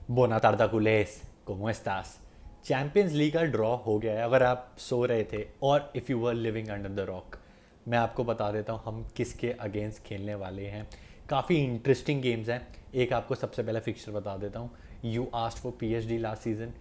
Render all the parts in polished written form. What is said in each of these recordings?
Buona tarde culés, ¿cómo estás? Champions league का draw हो गया है अगर आप सो रहे थे और if you were living under the rock. मैं आपको बता देता हूँ हम किसके अगेंस्ट खेलने वाले हैं। काफ़ी इंटरेस्टिंग गेम्स हैं। एक आपको सबसे पहला फिक्सचर बता देता हूँ। You asked for PSG last season.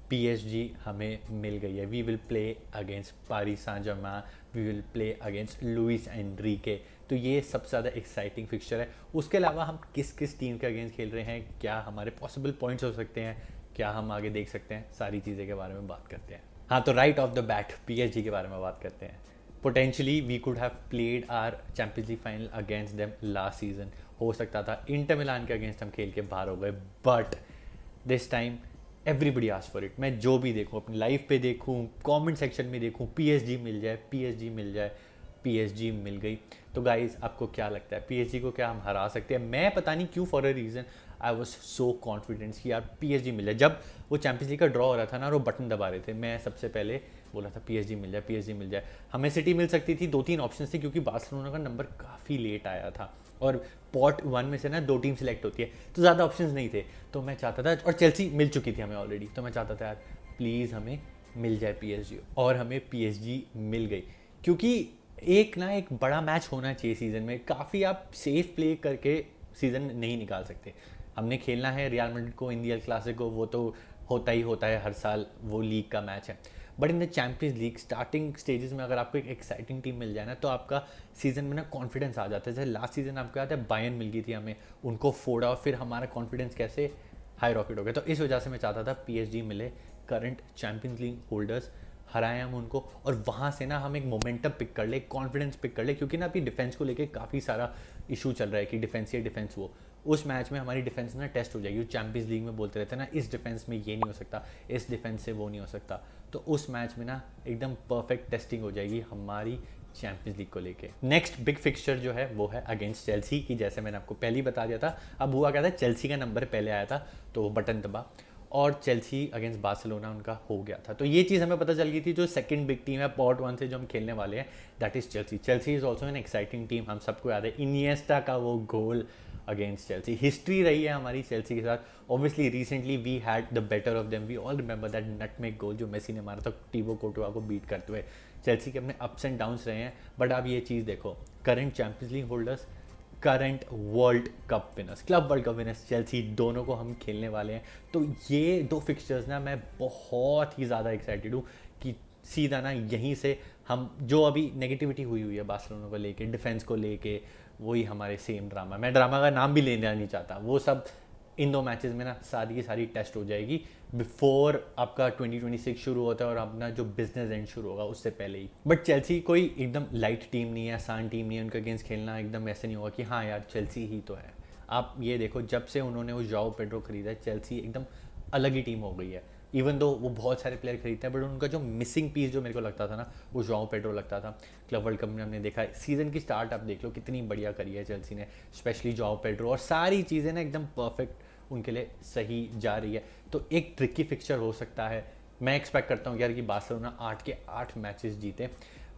PSG हमें मिल गई है। We will play against Paris Saint Germain, we will play against Luis Enrique. तो ये सबसे ज़्यादा एक्साइटिंग फिक्सचर है। उसके अलावा हम किस किस टीम के अगेंस्ट खेल रहे हैं, क्या हमारे पॉसिबल पॉइंट्स हो सकते हैं, क्या हम आगे देख सकते हैं, सारी चीज़ें के बारे में बात करते हैं। हाँ, तो right off the bat PSG के बारे में बात करते हैं। Potentially we could have played our Champions League final against them last season. हो सकता था इंटर मिलान के अगेंस्ट हम खेल के बाहर हो गए, but this time everybody ask for it. मैं जो भी देखूँ, अपनी लाइफ पे देखूँ, कमेंट सेक्शन में देखूँ, पीएसजी मिल जाए, पीएसजी मिल जाए, पीएसजी मिल गई। तो गाइज आपको क्या लगता है पीएसजी को क्या हम हरा सकते हैं? मैं पता नहीं क्यों, for a reason I was so confidence कि यार पीएसजी मिल जाए। जब वो चैंपियंस लीग का ड्रॉ हो रहा था ना और वो बटन दबा रहे थे, मैं सबसे पहले बोला था पीएसजी मिल जाए, पीएसजी मिल जाए। हमें सिटी मिल सकती थी, दो तीन ऑप्शन थे क्योंकि बार्सिलोना का नंबर काफ़ी लेट आया था और पॉट वन में से ना दो टीम सिलेक्ट होती है, तो ज़्यादा ऑप्शंस नहीं थे। तो मैं चाहता था, और चेल्सी मिल चुकी थी हमें ऑलरेडी, तो मैं चाहता था यार प्लीज़ हमें मिल जाए पीएसजी, और हमें पीएसजी मिल गई। क्योंकि एक बड़ा मैच होना चाहिए सीज़न में। काफ़ी आप सेफ प्ले करके सीज़न नहीं निकाल सकते। हमने खेलना है रियल मैड्रिड को इन दी एल क्लासिको, वो तो होता ही होता है हर साल, वो लीग का मैच है। But in the Champions league starting stages में अगर आपको एक एक्साइटिंग टीम मिल जाए ना, तो आपका सीज़न में ना कॉन्फिडेंस आ जाता है। जैसे लास्ट सीज़न आपको याद है बायर्न मिल गई थी हमें, उनको फोड़ा और फिर हमारा कॉन्फिडेंस कैसे हाई रॉकेट हो गया। तो इस वजह से मैं चाहता था पीएसजी मिले, करंट चैंपियंस लीग होल्डर्स, हराए हम उनको, और वहाँ से ना हम एक मोमेंटम पिक कर ले, कॉन्फिडेंस पिक कर ले। क्योंकि ना अभी डिफेंस को लेके काफ़ी सारा इशू चल रहा है कि डिफेंस ये डिफेंस वो। उस मैच में हमारी डिफेंस ना टेस्ट हो जाएगी। चैंपियंस लीग में बोलते रहते हैं ना, इस डिफेंस में ये नहीं हो सकता, इस डिफेंस से वो नहीं हो सकता। तो उस मैच में ना एकदम परफेक्ट टेस्टिंग हो जाएगी हमारी चैंपियंस लीग को लेके। नेक्स्ट बिग फिक्सचर जो है वो है अगेंस्ट चेल्सी की, जैसे मैंने आपको पहले ही बता दिया था। अब हुआ क्या था, चेल्सी का नंबर पहले आया था तो वो बटन दबा, और चेल्सी अगेंस्ट बार्सिलोना उनका हो गया था। तो ये चीज़ हमें पता चल गई थी। जो सेकंड बिग टीम है पॉट वन से जो हम खेलने वाले हैं, that is Chelsea. Chelsea is also an exciting team. हम सबको याद है इनिएस्टा का वो गोल अगेंस्ट चेल्सी। हिस्ट्री रही है हमारी चेल्सी के साथ। Obviously recently we had the better of them. We all remember that nutmeg goal जो मेसी ने मारा था टीबो कोर्टुआ को बीट करते हुए। चेल्सी के अपने अप्स एंड डाउन्स रहे हैं, बट आप ये चीज़ देखो, current champions league holders, current world cup winners, club world cup winners Chelsea, दोनों को हम खेलने वाले हैं। तो ये दो फिक्सचर्स ना मैं बहुत ही ज़्यादा एक्साइटेड हूँ कि सीधा ना यहीं से हम जो अभी नेगेटिविटी हुई हुई है बार्सिलोना को लेके, डिफेंस को लेके, वही हमारे सेम ड्रामा, मैं ड्रामा का नाम भी लेना नहीं चाहता, वो सब इन दो मैचेस में ना सारी की सारी टेस्ट हो जाएगी बिफोर आपका 2026 शुरू होता है और अपना जो बिजनेस एंड शुरू होगा उससे पहले ही। बट चेल्सी कोई एकदम लाइट टीम नहीं है, आसान टीम नहीं है। उनके अगेंस्ट खेलना एकदम ऐसे नहीं होगा कि हाँ यार चेल्सी ही तो है। आप ये देखो, जब से उन्होंने वो जाओ पेड्रो खरीदा है, चेल्सी एकदम अलग ही टीम हो गई है। इवन दो वो बहुत सारे प्लेयर खरीदते हैं, बट उनका जो मिसिंग पीस जो मेरे को लगता था ना, वो जॉओ पेड्रो लगता था। क्लब वर्ल्ड कप में हमने देखा है, सीजन की स्टार्ट आप देख लो कितनी बढ़िया करी है चेल्सी ने, स्पेशली जॉओ पेड्रो, और सारी चीज़ें ना एकदम परफेक्ट उनके लिए सही जा रही है। तो एक ट्रिकी फिक्सचर हो सकता है। मैं एक्सपेक्ट करता हूँ यार कि बार्सिलोना 8 के 8 मैचेस जीते,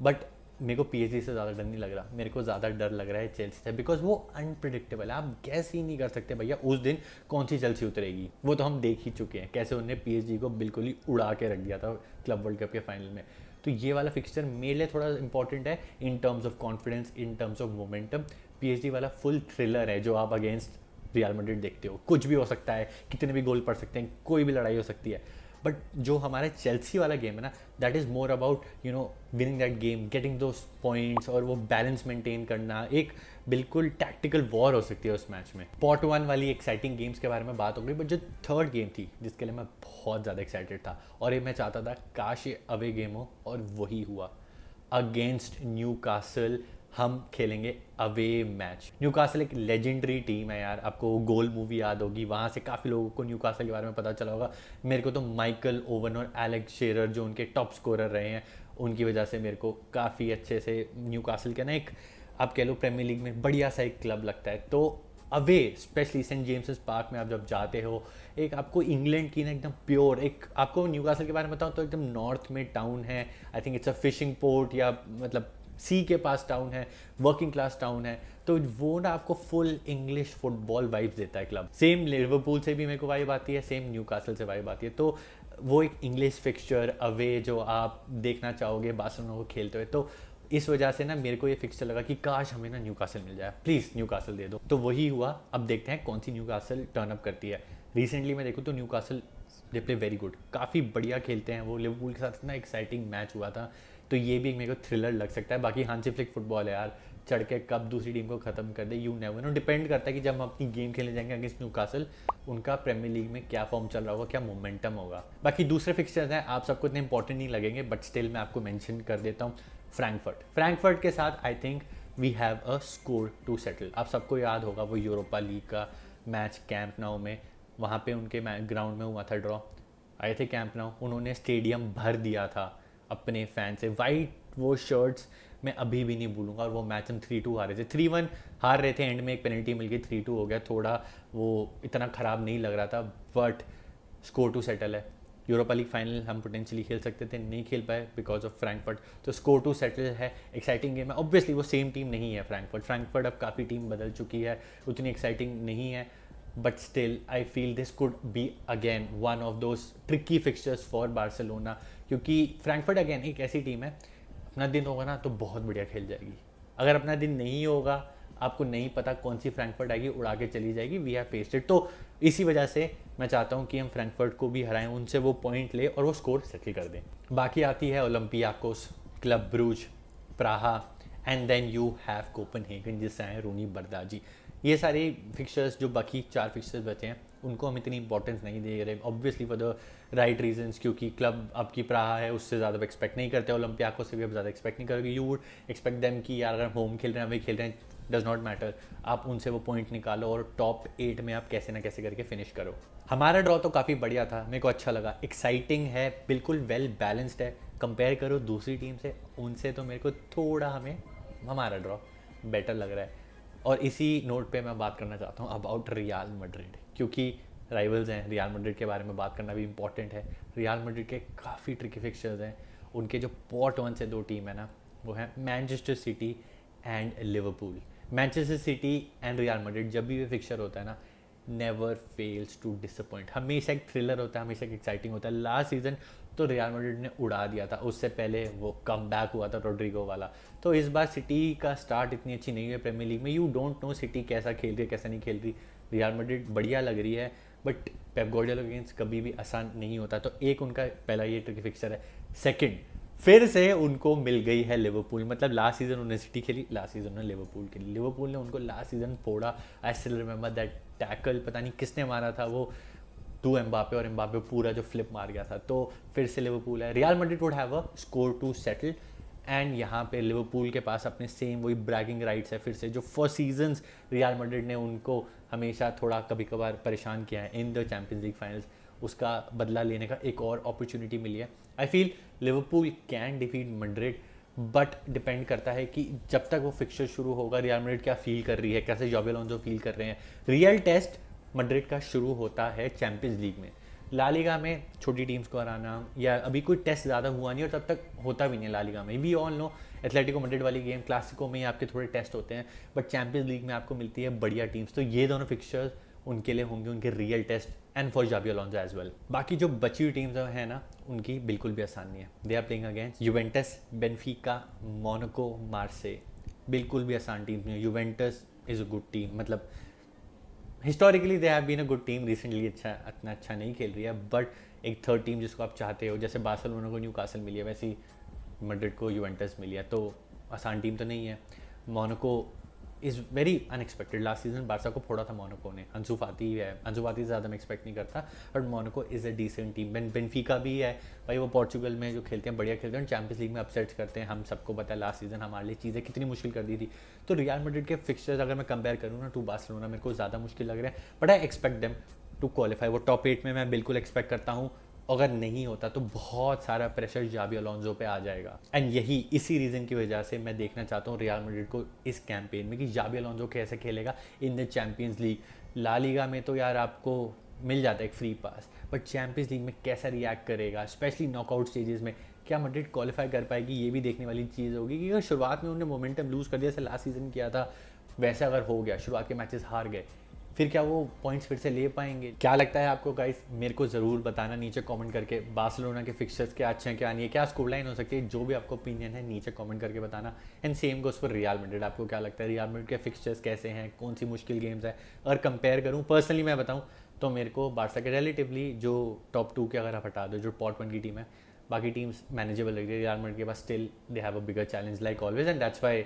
बट मेरे को पीएसजी से ज़्यादा डर नहीं लग रहा। मेरे को ज़्यादा डर लग रहा है चेल्सी से, बिकॉज वो अनप्रिडिक्टेबल है। आप गैस ही नहीं कर सकते भैया उस दिन कौन सी चेल्सी उतरेगी। वो तो हम देख ही चुके हैं कैसे उन्होंने पीएसजी को बिल्कुल ही उड़ा के रख दिया था क्लब वर्ल्ड कप के फाइनल में। तो ये वाला फिक्सचर मेरे लिए थोड़ा इंपॉर्टेंट है in terms of confidence, in terms of momentum. PSG वाला फुल थ्रिलर है जो आप अगेंस्ट रियल मैड्रिड देखते हो। कुछ भी हो सकता है, कितने भी गोल पड़ सकते हैं, कोई भी लड़ाई हो सकती है। बट जो हमारा चेल्सी वाला गेम है ना, that is more about winning that game, getting those points, और वो बैलेंस मेंटेन करना। एक बिल्कुल टैक्टिकल वॉर हो सकती है उस मैच में। पॉट वन वाली एक्साइटिंग गेम्स के बारे में बात हो गई, बट जो थर्ड गेम थी जिसके लिए मैं बहुत ज़्यादा एक्साइटेड था, और ये मैं चाहता था काश ये अवे गेम हो, और वही हुआ। अगेंस्ट न्यू कासल हम खेलेंगे अवे मैच। न्यू कासल एक लेजेंडरी टीम है यार। आपको गोल मूवी याद होगी, वहाँ से काफ़ी लोगों को न्यू कासल के बारे में पता चला होगा। मेरे को तो माइकल ओवन और एलेक्स शेरर जो उनके टॉप स्कोरर रहे हैं, उनकी वजह से मेरे को काफ़ी अच्छे से न्यू कासल का ना एक, आप कह लो प्रीमियर लीग में बढ़िया सा एक क्लब लगता है। तो away specially Saint James Park में आप जब जाते हो, एक आपको इंग्लैंड की ना एकदम प्योर, एक आपको न्यूकासल के बारे में बताऊँ तो एकदम नॉर्थ में टाउन है। I think it's a fishing port, या मतलब सी के पास टाउन है, वर्किंग क्लास टाउन है। तो तो वो ना आपको फुल इंग्लिश फुटबॉल वाइब्स देता है क्लब। सेम लिवरपूल से भी मेरे को वाइब आती है, सेम न्यूकासल से वाइब आती है। तो वो एक इंग्लिश फिक्सचर अवे जो आप देखना चाहोगे बार्सिलोना को खेलते हुए, तो इस वजह से ना मेरे को ये फिक्सचर लगा कि काश हमें ना न्यूकासल मिल जाए, प्लीज़ न्यूकासल दे दो। तो वही हुआ। अब देखते हैं कौन सी न्यूकासल टर्न अप करती है। रिसेंटली मैं देखूँ तो Newcastle they play very good, काफ़ी बढ़िया खेलते हैं वो। लिवरपूल के साथ इतना एक्साइटिंग मैच हुआ था, तो ये भी मेरे को थ्रिलर लग सकता है। बाकी हांसी फ्लिक फुटबॉल है यार, चढ़ के कब दूसरी टीम को ख़त्म कर दे यू नेवर नो। डिपेंड करता है कि जब हम अपनी गेम खेलने जाएंगे अगेंस्ट न्यूकासल, उनका प्रीमियर लीग में क्या फॉर्म चल रहा होगा, क्या मोमेंटम होगा। बाकी दूसरे फिक्सचर्स हैं, आप सबको इतने इंपॉर्टेंट नहीं लगेंगे, बट स्टिल मैं आपको मेंशन कर देता हूँ। फ्रैंकफर्ट के साथ I think we have a score to settle. आप सबको याद होगा वो यूरोपा लीग का मैच कैंप नाउ में, वहाँ पे उनके ग्राउंड में हुआ था ड्रॉ। आए थे कैंप नाउ, उन्होंने स्टेडियम भर दिया था अपने फैन से, वाइट वो शर्ट्स मैं अभी भी नहीं भूलूंगा। और वो मैच हम 3-2 हारे थे, 3-1 हार रहे थे, एंड में एक पेनल्टी मिल गई, 3-2 हो गया। थोड़ा वो इतना ख़राब नहीं लग रहा था, बट स्कोर टू सेटल है। यूरोपा लीग फाइनल हम पोटेंशियली खेल सकते थे, नहीं खेल पाए बिकॉज ऑफ फ्रैंकफर्ट। तो स्कोर टू सेटल है, एक्साइटिंग गेम है। ऑब्वियसली वो सेम टीम नहीं है फ्रैंकफर्ट अब काफ़ी टीम बदल चुकी है, उतनी एक्साइटिंग नहीं है, but still I feel this could be again one of those tricky fixtures for Barcelona. क्योंकि फ्रैंकफर्ट अगेन एक ऐसी टीम है, अपना दिन होगा ना तो बहुत बढ़िया खेल जाएगी। अगर अपना दिन नहीं होगा, आपको नहीं पता कौन सी फ्रैंकफर्ट आएगी, उड़ा के चली जाएगी। We have faced it. तो इसी वजह से मैं चाहता हूँ कि हम फ्रैंकफर्ट को भी हराएं, उनसे वो पॉइंट ले और वो स्कोर सेटल कर दें। बाकी आती है Olympiacos, Club Brugge, Praha, and then you have Copenhagen जिससे आए रूनी बर्दाजी। ये सारे फिक्सचर्स जो बाकी 4 फिक्सचर्स बचे हैं उनको हम इतनी इंपॉर्टेंस नहीं दे रहे, obviously for the right reasons. क्योंकि क्लब आपकी प्राहा है, उससे ज़्यादा एक्सपेक्ट नहीं करते, ओलंपियाको से भी आप ज़्यादा एक्सपेक्ट नहीं करोगे। यू वुड एक्सपेक्ट देम कि यार अगर होम खेल रहे हैं, अवे खेल रहे हैं, डज नॉट मैटर, आप उनसे वो पॉइंट निकालो और टॉप 8 में आप कैसे ना कैसे करके फिनिश करो। हमारा ड्रॉ तो काफ़ी बढ़िया था, मेरे को अच्छा लगा, एक्साइटिंग है, बिल्कुल वेल बैलेंस्ड है। कंपेयर करो दूसरी टीम से, उनसे तो मेरे को थोड़ा हमारा ड्रॉ बेटर लग रहा है। और इसी नोट पे मैं बात करना चाहता हूँ अबाउट रियल मैड्रिड, क्योंकि राइवल्स हैं, रियल मैड्रिड के बारे में बात करना भी इंपॉर्टेंट है। रियल मैड्रिड के काफ़ी ट्रिकी फिक्सचर्स हैं। उनके जो पॉट 1 से 2 टीम है ना, वो है Manchester city and Liverpool. Manchester city and real Madrid जब भी ये फिक्सचर होता है ना, नेवर फेल्स टू डिसअपॉइंट। हमेशा एक थ्रिलर होता है, हमेशा एक एक्साइटिंग होता है। लास्ट सीजन तो रियल मैड्रिड ने उड़ा दिया था, उससे पहले वो कम बैक हुआ था रोड्रिगो वाला। तो इस बार सिटी का स्टार्ट इतनी अच्छी नहीं है प्रीमियर लीग में। यू डोंट नो सिटी कैसा खेल रही है, कैसा नहीं खेल रही। रियल मैड्रिड बढ़िया लग रही है, बट पेप गार्डियोला अगेंस्ट कभी भी आसान नहीं होता। तो एक उनका पहला ये ट्रिकी फिक्सचर है। सेकंड, फिर से उनको मिल गई है लिवरपूल। मतलब लास्ट सीजन उन्होंने सिटी खेली, लास्ट सीजन उन्होंने लिवरपूल खेली, लिवरपूल ने उनको लास्ट सीजन फोड़ा। I still remember that tackle, पता नहीं किसने मारा था वो, टू एम्बापे, और एम्बापे पूरा जो फ्लिप मार गया था। तो फिर से लिवरपूल है। Real Madrid would have a score to settle, and यहाँ पे लिवरपूल के पास अपने सेम वही ब्रैगिंग राइट्स है फिर से, जो फॉर सीजन्स रियल मैड्रिड ने उनको हमेशा थोड़ा कभी कभार परेशान किया है इन द चैंपियंस लीग फाइनल्स, उसका बदला लेने का एक और अपॉर्चुनिटी मिली है। I feel Liverpool can defeat Madrid, but depend करता है कि जब तक वो फिक्सचर शुरू होगा रियल मैड्रिड क्या फील कर रही है, कैसे जाबी अलोंसो फील कर रहे हैं। रियल टेस्ट मैड्रिड का शुरू होता है चैंपियंस लीग में। ला लीगा में छोटी टीम्स को हराना या अभी कोई टेस्ट ज़्यादा हुआ नहीं और तब तक होता भी नहीं ला लीगा में। We all know Atletico Madrid वाली गेम, क्लासिको में ही आपके थोड़े टेस्ट होते हैं, बट चैंपियंस लीग में आपको मिलती है बढ़िया टीम्स। तो ये दोनों फिक्सचर्स उनके लिए होंगे, उनके real test, and for Xabi Alonso as well. बाकी जो बची हुई टीम्स हैं ना, उनकी बिल्कुल भी आसान नहीं है। They are playing against Juventus, Benfica, Monaco, Marseille. बिल्कुल भी आसान टीम नहीं है। Juventus is a good team, मतलब historically they have been a good team, recently इतना अच्छा नहीं खेल रही है, बट एक थर्ड टीम जिसको आप चाहते हो, जैसे बार्सिलोना को न्यूकासल मिली है, वैसे ही मैड्रिड को यूवेंटस मिली है। तो आसान टीम तो नहीं है। Monaco is very unexpected. Last season Barça को फोड़ा था मोनाको ने। अंसु फाती है, अंसु फाती से ज़्यादा मैं एक्सपेक्ट नहीं करता, but Monaco is a decent team. Benfica भी है भाई, वो पोर्चुगल में जो खेलते हैं बढ़िया खेलते हैं, चैंपियंस लीग में अपसेट्स करते हैं। हम सबको पता है लास्ट सीजन हमारे लिए चीज़ें कितनी मुश्किल कर दी थी। तो रियल मैड्रिड के फिक्सचर्स अगर मैं कंपेयर करूँ ना टू बार्सिलोना, मेरे को ज़्यादा मुश्किल लग रहा है, but I expect them to qualify. वो टॉप 8 में मैं बिल्कुल एक्सपेक्ट करता हूँ। अगर नहीं होता तो बहुत सारा प्रेशर जाबी अलोंसो पे आ जाएगा, एंड यही इसी रीज़न की वजह से मैं देखना चाहता हूँ रियल मैड्रिड को इस कैंपेन में कि जाबी अलोंसो कैसे खेलेगा in the Champions League. La Liga में तो यार आपको मिल जाता है एक free pass, but Champions League में कैसा रिएक्ट करेगा, स्पेशली नॉकआउट स्टेजेस में क्या मैड्रिड क्वालिफाई कर पाएगी, ये भी देखने वाली चीज़ होगी। कि अगर शुरुआत में उन्होंने मोमेंटम लूज़ कर दिया, जैसे लास्ट सीजन किया था, वैसे अगर हो गया, शुरुआत के मैचेस हार गए, फिर क्या वो पॉइंट्स फिर से ले पाएंगे? क्या लगता है आपको गाइस? मेरे को ज़रूर बताना नीचे कमेंट करके। बार्सिलोना के फिक्सचर्स क्या अच्छे हैं क्या नहीं है, क्या स्कोर लाइन हो सकती है, जो भी आपको ओपिनियन है नीचे कमेंट करके बताना। And same goes for real Madrid. आपको क्या लगता है रियल मैड्रिड के फिक्सचर्स कैसे हैं, कौन सी मुश्किल गेम्स है? अगर कंपेयर करूँ पर्सनली मैं बताऊँ तो मेरे को बार्सा के रिलेटिवली जो टॉप 2 के अगर आप हटा दो, जो पॉट 1 की टीम है, बाकी टीम्स मैनेजेबल लग रही है। रियल मैड्रिड के पास still they have a bigger challenge like always, and that's why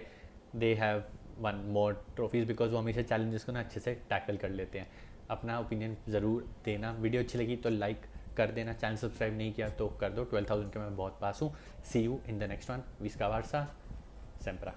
they have won more trophies, because वो हमेशा चैलेंजेस को ना अच्छे से टैकल कर लेते हैं। अपना ओपिनियन ज़रूर देना। वीडियो अच्छी लगी तो लाइक कर देना, चैनल सब्सक्राइब नहीं किया तो कर दो। 12,000 के मैं बहुत पास हूँ। See you in the next one. विस्का बार्सा, सेम्प्रा।